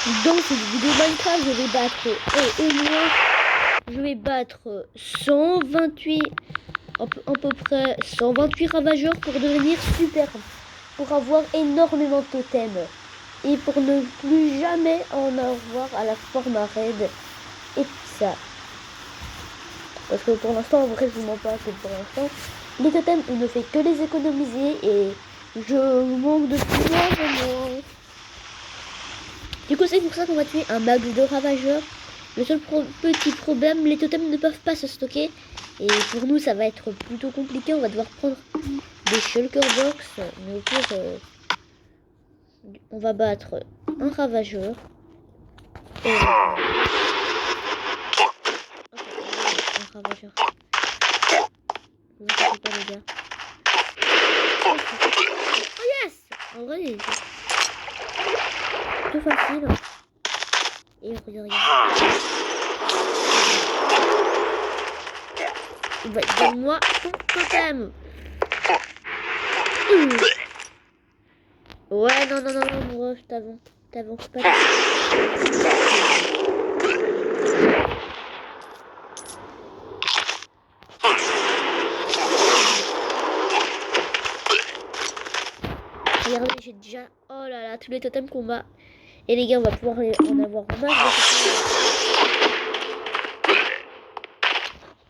Dans cette vidéo Minecraft, je vais battre au moins, je vais battre 128, à peu près 128 ravageurs pour devenir super, pour avoir énormément de totems et pour ne plus jamais en avoir à la forme raid et tout ça. Parce que pour l'instant, en vrai, je vous mens pas que pour l'instant, les totems, on ne fait que les économiser et je manque de plus en moins. Du coup, c'est pour ça qu'on va tuer un max de ravageurs. Le seul petit problème, les totems ne peuvent pas se stocker. Et pour nous, ça va être plutôt compliqué. On va devoir prendre des shulker box. Mais au pire, on va battre un ravageur. Et un ravageur. Ne vous inquiétez pas, les gars. Oh yes! En vrai, c'est tout facile. Et regarde. Donne-moi ton totem. Ouais, non, moi, t'avances pas. Regardez, j'ai déjà, oh là là, tous les totems combat. Et les gars, on va pouvoir en avoir en masse.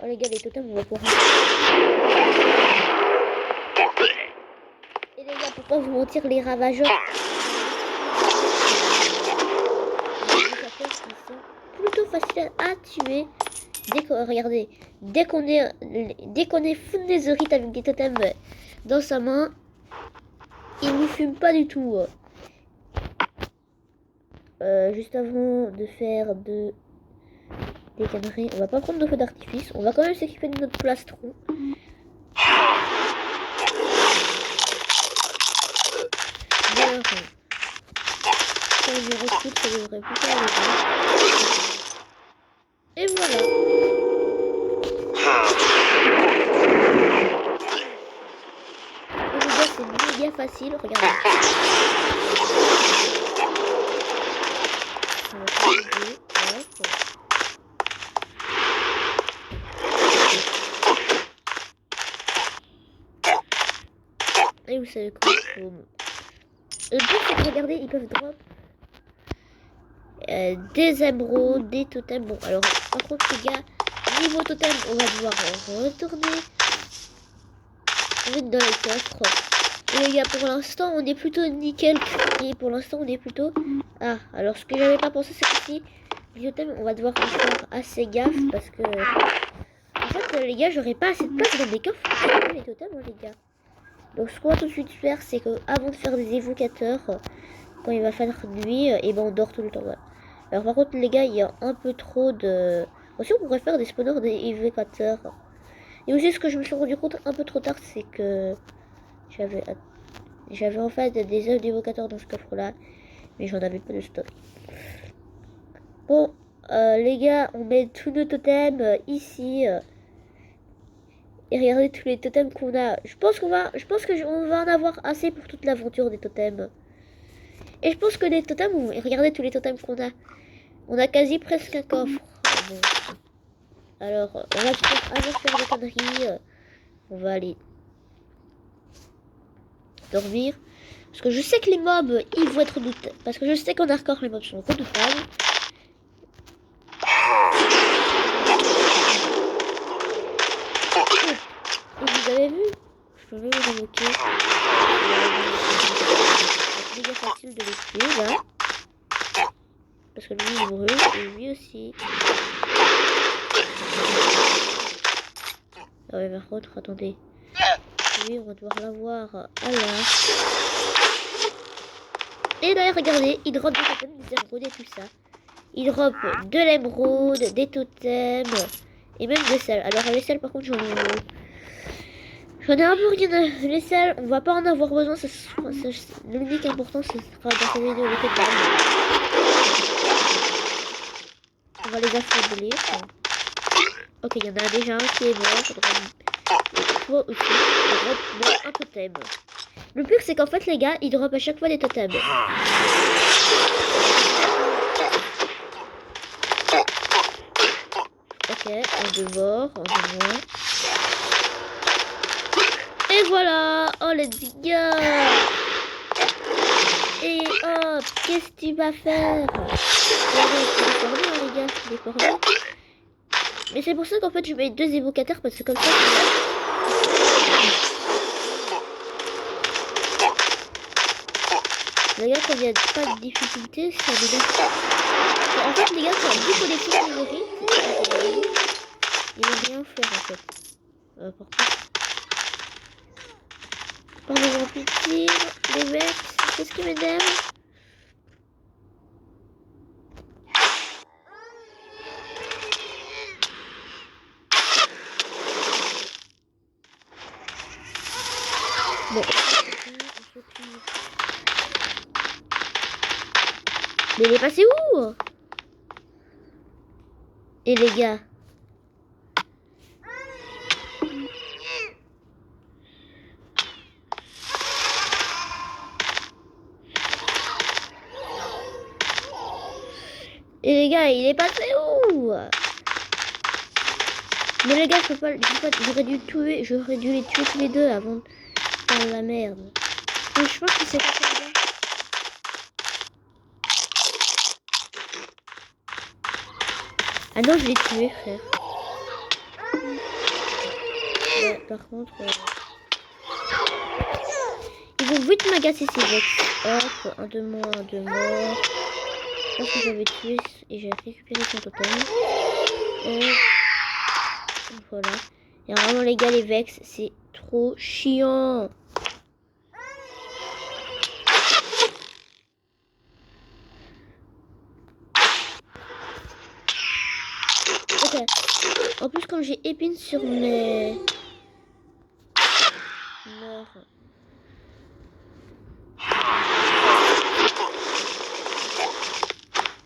Oh les gars, les totems, on va pouvoir. Et les gars, pour pas vous mentir, les ravageurs. Ils sont plutôt faciles à tuer. Regardez, dès qu'on est full netherite avec des totems dans sa main, il nous fume pas du tout. Juste avant de faire des conneries, on va pas prendre de feu d'artifice. On va quand même s'équiper de notre plastron. D'ailleurs, quand je recule, ça devrait plutôt aller. Et voilà. Et les gars, c'est méga facile. Regardez. Et vous savez quoi? Le but c'est que regardez, ils peuvent drop des émeraudes, des totems. Bon, alors par contre les gars, niveau totem, on va devoir retourner dans les coffres. Et les gars, pour l'instant, on est plutôt nickel. Et pour l'instant, on est plutôt... Ah, alors ce que j'avais pas pensé, c'est qu'ici, les totems, on va devoir faire assez gaffe parce que... En fait, les gars, j'aurais pas assez de place dans mes coffres pour les totems, hein, les gars. Donc ce qu'on va tout de suite faire, c'est que avant de faire des évocateurs, quand il va faire nuit, et ben on dort tout le temps. Ouais. Alors par contre les gars, il y a un peu trop de... Aussi on pourrait faire des spawners des évocateurs. Et aussi ce que je me suis rendu compte un peu trop tard, c'est que j'avais en fait des œufs d'évocateurs dans ce coffre là, mais j'en avais pas de stock. Bon les gars, on met tous nos totems ici. Et regardez tous les totems qu'on a. Je pense qu'on va en avoir assez pour toute l'aventure des totems. Et je pense que les totems, regardez tous les totems qu'on a. On a quasi presque un coffre. Bon. Alors, on va avant de faire des conneries, on va aller dormir. Parce que je sais que les mobs, ils vont être redoutables. Parce que je sais qu'en hardcore, les mobs sont redoutables. Vous avez vu? Je peux même les invoquer. C'est méga facile de les tuer là. Parce que lui il brûle et lui aussi. Ah ouais, par contre, attendez. Lui, on va devoir l'avoir à là. Et là, regardez, il drop des totems, des émeraudes et tout ça. Il drop de l'émeraude, des totems et même des sels. Alors, les sels, par contre, j'en ai un peu rien à... Les sels, on va pas en avoir besoin. L'unique important, ce sera dans cette vidéo les totems. On va les affaiblir. Ok, il y en a déjà un qui est mort. Et toi aussi, drop un totem. Le pire, c'est qu'en fait, les gars, ils drop à chaque fois des totems. un devoir, un devoir. Et voilà. Oh, let's go. Et hop, qu'est-ce que tu vas faire? Les gars, les corbeaux. Mais c'est pour ça qu'en fait je mets 2 évocateurs parce que comme ça. Les gars, quand il n'y a pas de difficulté, ça dégage. En fait, les gars, quand on dit qu'on est plus numériques, ils vont bien faire en fait. Pourquoi? Pardon, pitié, les mecs, c'est ce qui m'énerve. Bon. Mais il est passé où? Et les gars? Et les gars, il est passé où? Mais les gars, je peux pas, j'aurais dû les tuer tous les deux avant de faire la merde. Mais je pense que c'est pas ça, les gars. Ah non, je l'ai tué, frère. Ouais, par contre... Ils vont vite m'agacer ces vex. Hop, un de moins, un de mort. Je pense que j'avais tué et j'ai récupéré son totem. Et voilà. Et vraiment les gars, les vex, c'est trop chiant. Ok. En plus, quand j'ai épine sur mes... Meurs.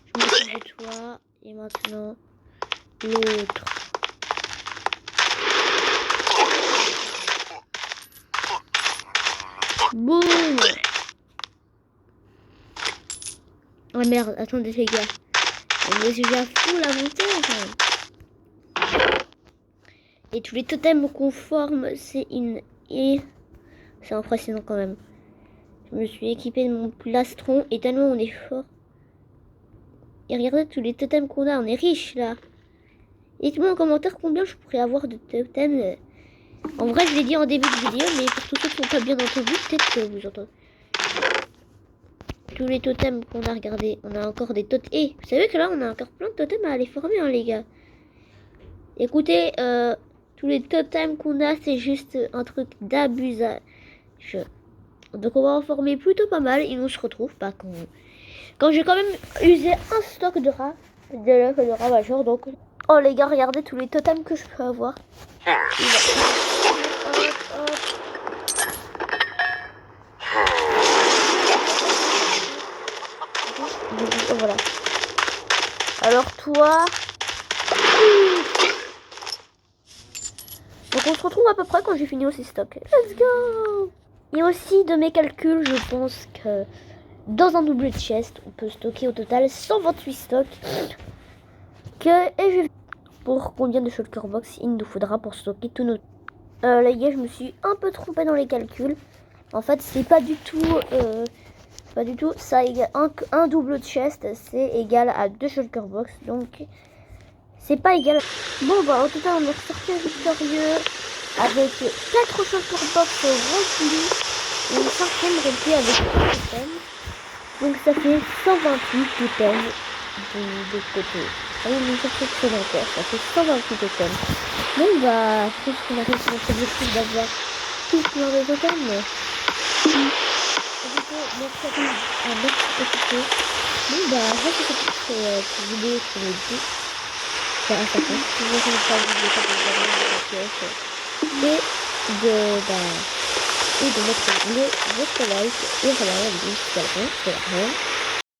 Je m'occupe de toi. Et maintenant, l'autre. Boum. Oh merde, attendez les gars. Mais j'ai à fou l'avantage. Et tous les totems qu'on forme, c'est une... Et c'est impressionnant quand même. Je me suis équipé de mon plastron et tellement on est fort. Et regardez tous les totems qu'on a, on est riche là. Dites-moi en commentaire combien je pourrais avoir de totems. En vrai, je l'ai dit en début de vidéo, mais pour tous ceux qui sont pas bien entendus, peut-être que vous entendez. Tous les totems qu'on a regardé, on a encore des totems. Et vous savez que là, on a encore plein de totems à aller former, hein, les gars. Écoutez, tous les totems qu'on a, c'est juste un truc d'abusage. Donc on va en former plutôt pas mal et on se retrouve pas quand j'ai quand même usé un stock de rats, de ravageurs. Donc oh les gars, regardez tous les totems que je peux avoir. Voilà. Alors toi. Donc on se retrouve à peu près quand j'ai fini aussi stock. Let's go. Et aussi de mes calculs, je pense que dans un double chest, on peut stocker au total 128 stocks. Pour combien de shulker box il nous faudra pour stocker tous nos... les gars, je me suis un peu trompée dans les calculs. En fait, c'est pas du tout... ça égale un double chest, c'est égal à 2 shulker box. Donc, c'est pas égal. Bon, bah, au total, on est ressorti victorieux avec 4 shulker box remplies. Et une 5e remplie avec le totem. Donc ça fait 128 totems de côté. Allez, on cherche excédentaire. Ça fait 128 totems. Bon bah, je pense qu'on a réussi notre objectif d'avoir tout plein de totems. Du coup, merci à tous écouté. Bon bah, je vais faire cette vidéo sur le dit. C'est à sa fin. Si vous voulez faire une vidéo, et de mettre votre like et voilà, la vidéo jusqu'à la fin, c'est la fin.